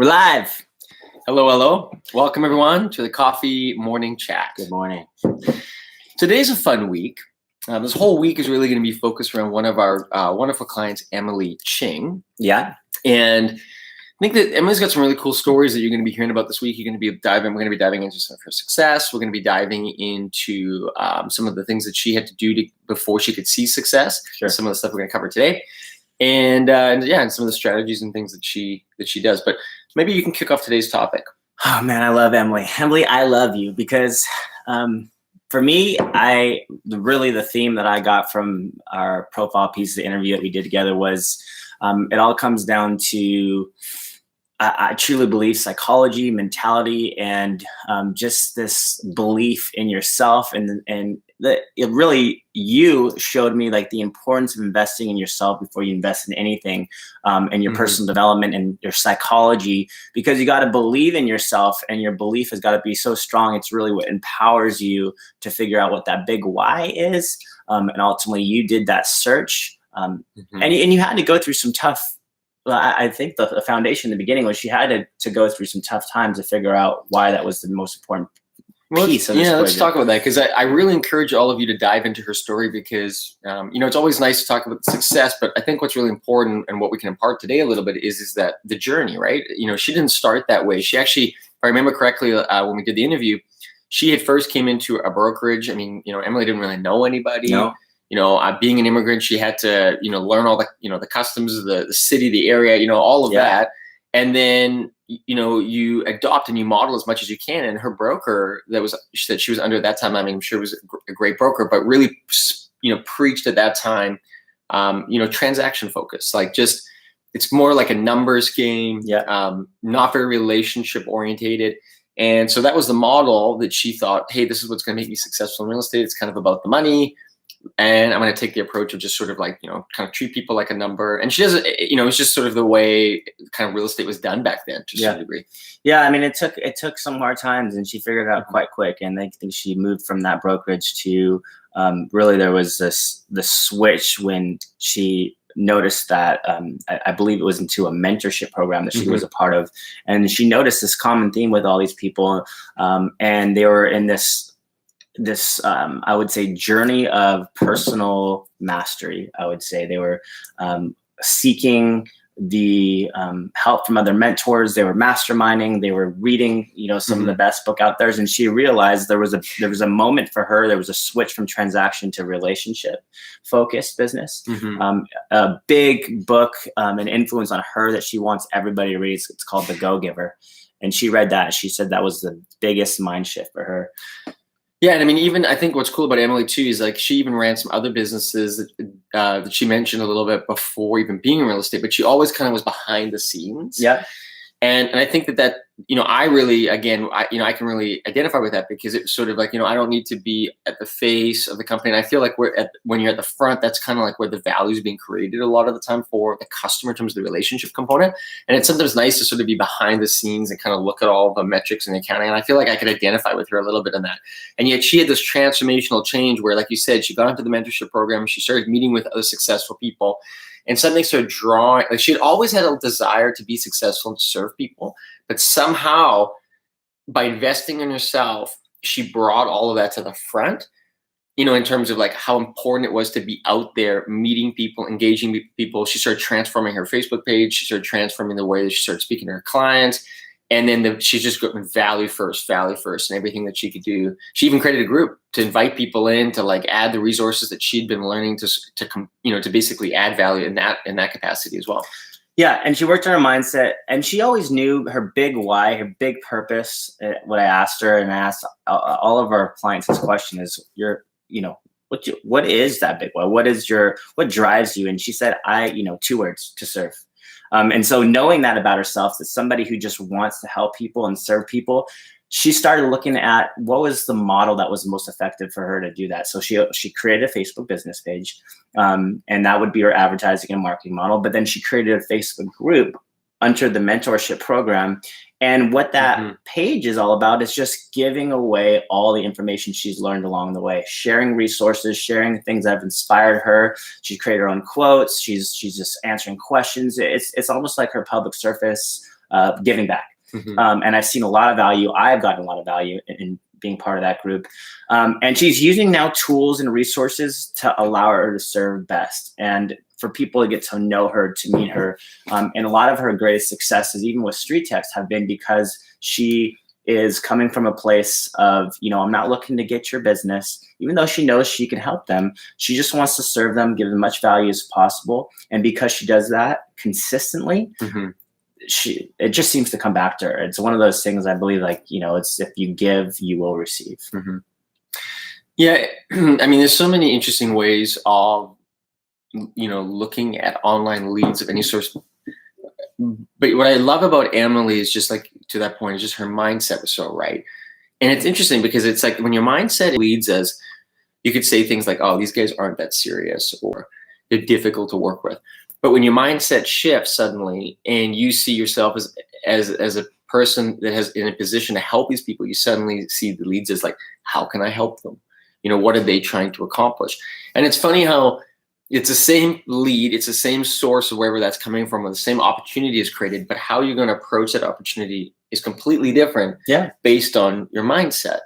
We're live. Hello, hello. Welcome, everyone, to the Coffee Morning Chat. Good morning. Today's a fun week. This whole week is really going to be focused around one of our wonderful clients, Emily Ching. Yeah. And I think that Emily's got some really cool stories that you're going to be hearing about this week. We're going to be diving into some of her success. We're going to be diving into some of the things that she had to do before she could see success. Sure. Some of the stuff we're going to cover today. And some of the strategies and things that she does. But maybe you can kick off today's topic. Oh man, I love Emily. Emily, I love you because for me, really the theme that I got from our profile piece, the interview that we did together was it all comes down to I truly believe psychology, mentality, and just this belief in yourself, and you showed me like the importance of investing in yourself before you invest in anything, and your personal development and your psychology, because you got to believe in yourself, and your belief has got to be so strong. It's really what empowers you to figure out what that big why is, and ultimately you did that search, and you had to go through some tough. I think the foundation in the beginning was she had to go through some tough times to figure out why that was the most important piece of this project. Let's talk about that, because I really encourage all of you to dive into her story, because it's always nice to talk about the success, but I think what's really important and what we can impart today a little bit is that the journey, right? She didn't start that way. She actually, if I remember correctly, when we did the interview, she had first came into a brokerage. Emily didn't really know anybody. No. Being an immigrant, she had to, learn all the, the customs of the city, the area, all of that. And then, you adopt and you model as much as you can. And her broker that she was under at that time, I'm sure was a great broker, but really, preached at that time, transaction focus, like just, it's more like a numbers game, not very relationship orientated. And so that was the model that she thought, hey, this is what's going to make me successful in real estate. It's kind of about the money. And I'm going to take the approach of just sort of like, kind of treat people like a number. And she does it, it's just sort of the way kind of real estate was done back then to some degree. Yeah. It took some hard times, and she figured it out quite quick. And I think she moved from that brokerage to really there was the switch when she noticed that I believe it was into a mentorship program that she was a part of. And she noticed this common theme with all these people. And they were in this I would say journey of personal mastery. I would say they were seeking the help from other mentors. They were masterminding. They were reading, some of the best book out there. And she realized there was a moment for her. There was a switch from transaction to relationship focused business. A big book, an influence on her that she wants everybody to read. It's called The Go-Giver. And she read that. She said that was the biggest mind shift for her. Yeah, and even I think what's cool about Emily too is like she even ran some other businesses that she mentioned a little bit before even being in real estate, but she always kind of was behind the scenes. Yeah, and I think that I really I can really identify with that, because it's sort of like I don't need to be at the face of the company, and I feel like when you're at the front, that's kind of like where the value is being created a lot of the time for the customer in terms of the relationship component. And it's sometimes nice to sort of be behind the scenes and kind of look at all the metrics and the accounting. And I feel like I could identify with her a little bit in that. And yet she had this transformational change where, like you said, she got into the mentorship program. She started meeting with other successful people. And something started drawing, like she had always had a desire to be successful and to serve people, but somehow by investing in herself, she brought all of that to the front, in terms of like how important it was to be out there, meeting people, engaging people. She started transforming her Facebook page. She started transforming the way that she started speaking to her clients. And then she's just going value first, and everything that she could do. She even created a group to invite people in to like add the resources that she'd been learning to basically add value in that capacity as well. Yeah, and she worked on her mindset, and she always knew her big why, her big purpose. What I asked her, and I asked all of our clients this question is, what is that big why? What drives you? And she said, 2 words: to serve. And so knowing that about herself, that somebody who just wants to help people and serve people, she started looking at what was the model that was most effective for her to do that. So she created a Facebook business page, and that would be her advertising and marketing model. But then she created a Facebook group under the mentorship program. And what that page is all about is just giving away all the information she's learned along the way, sharing resources, sharing things that have inspired her. She created her own quotes. She's just answering questions. It's almost like her public surface giving back. And I've seen a lot of value. I've gotten a lot of value in being part of that group. And she's using now tools and resources to allow her to serve best, and for people to get to know her, to meet her. And a lot of her greatest successes, even with StreetText, have been because she is coming from a place of, I'm not looking to get your business, even though she knows she can help them. She just wants to serve them, give them much value as possible. And because she does that consistently, it just seems to come back to her. It's one of those things, I believe, like, it's, if you give, you will receive. Yeah. I mean, there's so many interesting ways of, looking at online leads of any sort. But what I love about Emily is just like, to that point, is just her mindset was so right. And it's interesting because it's like when your mindset leads as, you could say things like, oh, these guys aren't that serious, or they're difficult to work with. But when your mindset shifts suddenly and you see yourself as a person that has in a position to help these people, you suddenly see the leads as like, how can I help them? What are they trying to accomplish? And it's funny how it's the same lead, it's the same source of wherever that's coming from, or the same opportunity is created, but how you're going to approach that opportunity is completely different based on your mindset.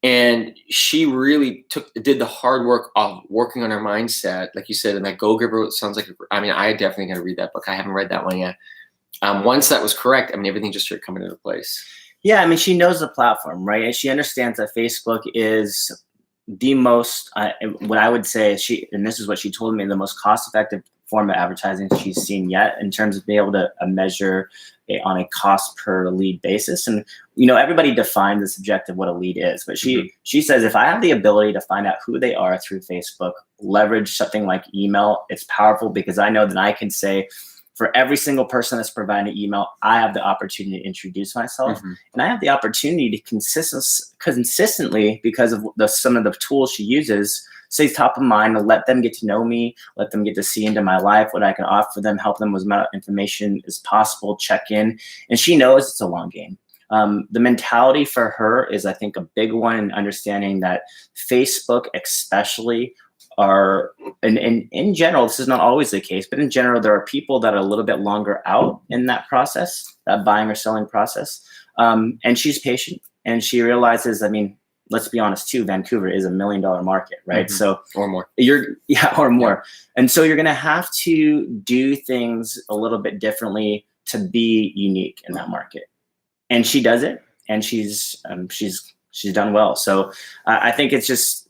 And she really did the hard work of working on her mindset, like you said, and that Go Giver sounds like, I mean, I definitely got to read that book. I haven't read that one yet. Once that was correct, I mean, everything just started coming into place. Yeah, I mean, she knows the platform, right? And she understands that Facebook is the most, what I would say, and this is what she told me, the most cost-effective form of advertising she's seen yet, in terms of being able to measure on a cost per lead basis. And everybody defines the subjective of what a lead is, but she says, if I have the ability to find out who they are through Facebook, leverage something like email, it's powerful, because I know that I can say, for every single person that's providing an email, I have the opportunity to introduce myself, and I have the opportunity to consistently, because of some of the tools she uses, stay top of mind, to let them get to know me, let them get to see into my life, what I can offer them, help them with as much information as possible, check in. And she knows it's a long game. The mentality for her is, I think, a big one, in understanding that Facebook especially and in general, this is not always the case, but in general, there are people that are a little bit longer out in that process, that buying or selling process. And she's patient, and she realizes, I mean, let's be honest too, Vancouver is $1 million market, right? So, or more. Or more. And so you're going to have to do things a little bit differently to be unique in that market. And she does it, and she's done well. So I think it's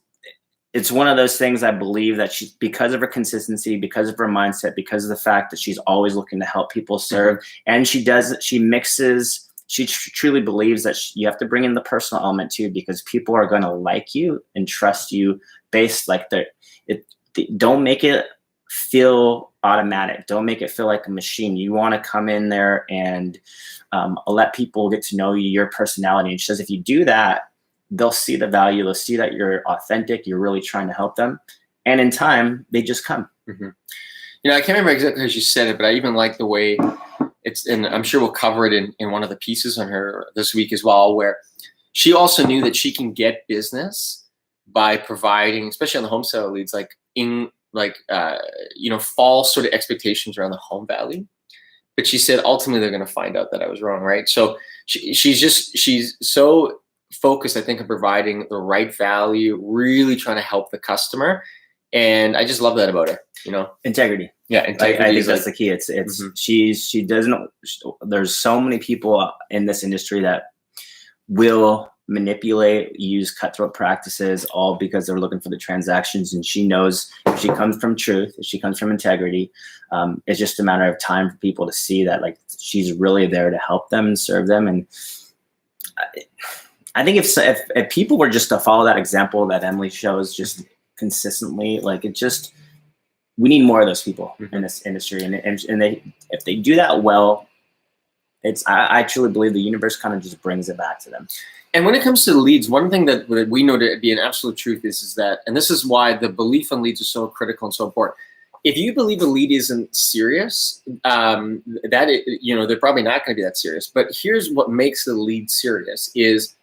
one of those things, I believe, that she, because of her consistency, because of her mindset, because of the fact that she's always looking to help people serve, and she truly believes that you have to bring in the personal element too, because people are going to like you and trust you based, like, don't make it feel automatic. Don't make it feel like a machine. You want to come in there and let people get to know you, your personality. And she says, if you do that, they'll see the value. They'll see that you're authentic. You're really trying to help them. And in time, they just come. I can't remember exactly how she said it, but I even like the way it's, and I'm sure we'll cover it in one of the pieces on her this week as well, where she also knew that she can get business by providing, especially on the home sale leads, false sort of expectations around the home value. But she said, ultimately, they're going to find out that I was wrong, right? So she's so focused, I think, on providing the right value, really trying to help the customer. And I just love that about her, Integrity. Yeah, integrity. I think that's the key. She doesn't, there's so many people in this industry that will manipulate, use cutthroat practices, all because they're looking for the transactions. And she knows, if she comes from truth, if she comes from integrity, it's just a matter of time for people to see that, like, she's really there to help them and serve them. And I think if people were just to follow that example that Emily shows just consistently, like, we need more of those people in this industry. And if they do that well, I truly believe the universe kind of just brings it back to them. And when it comes to the leads, one thing that we know to be an absolute truth is that, and this is why the belief in leads is so critical and so important. If you believe a lead isn't serious, they're probably not going to be that serious. But here's what makes the lead serious is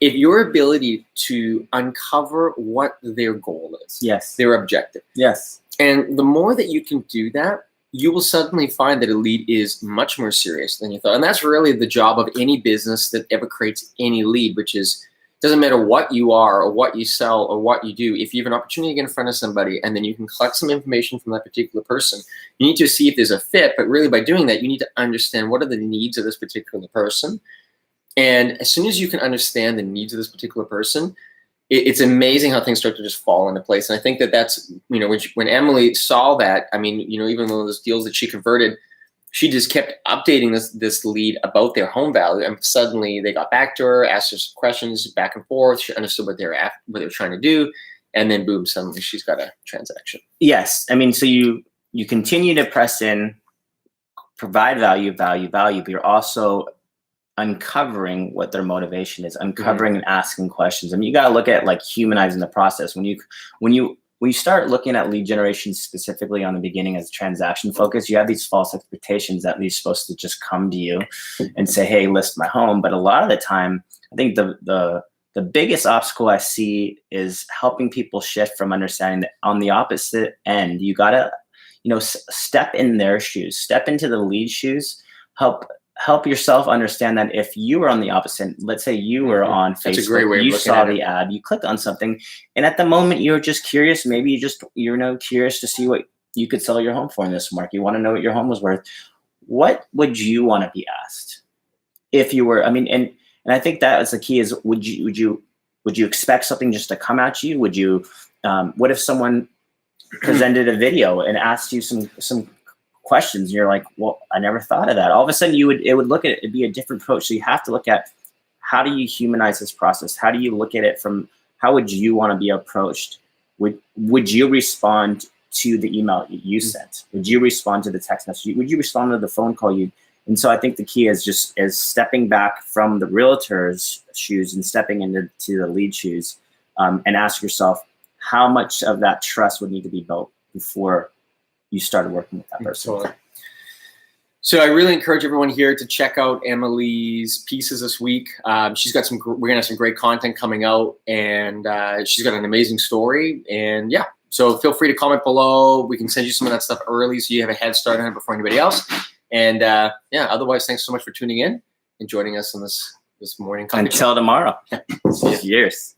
if your ability to uncover what their goal is, yes, their objective. Yes. And the more that you can do that, you will suddenly find that a lead is much more serious than you thought. And that's really the job of any business that ever creates any lead, which is, doesn't matter what you are or what you sell or what you do. If you have an opportunity to get in front of somebody and then you can collect some information from that particular person, you need to see if there's a fit. But really by doing that, you need to understand what are the needs of this particular person. And as soon as you can understand the needs of this particular person, it's amazing how things start to just fall into place. And I think that that's, when Emily saw that, I mean, even one of those deals that she converted, she just kept updating this lead about their home value, and suddenly they got back to her, asked her some questions, back and forth. She understood what they were trying to do, and then boom, suddenly she's got a transaction. Yes, I mean, so you continue to press in, provide value, but you're also uncovering what their motivation is, uncovering and asking questions. I mean, you got to look at like humanizing the process. When you start looking at lead generation specifically on the beginning as a transaction focus, you have these false expectations that lead's supposed to just come to you and say, hey, list my home. But a lot of the time, I think the biggest obstacle I see is helping people shift from understanding that on the opposite end, you got to, step in their shoes, step into the lead shoes, help yourself understand that if you were on the opposite, let's say you were on Facebook, that's a great way you of saw looking the at ad, you clicked on something, and at the moment you were just curious, maybe you're curious to see what you could sell your home for in this market. You want to know what your home was worth. What would you want to be asked if you were? I mean, and I think that is the key. Is would you expect something just to come at you? Would you? What if someone presented a video and asked you some questions, and you're like, well, I never thought of that. All of a sudden it'd be a different approach. So you have to look at, how do you humanize this process? How do you look at it from, how would you want to be approached? Would you respond to the email you sent? Would you respond to the text message? Would you respond to the phone call and so I think the key is stepping back from the realtor's shoes and stepping into the lead shoes, and ask yourself, how much of that trust would need to be built before you started working with that person. Totally. So I really encourage everyone here to check out Emily's pieces this week. She's got we're gonna have some great content coming out, and she's got an amazing story. And yeah, so feel free to comment below. We can send you some of that stuff early so you have a head start on it before anybody else. And yeah, otherwise, thanks so much for tuning in and joining us on this morning. Until tomorrow. Cheers.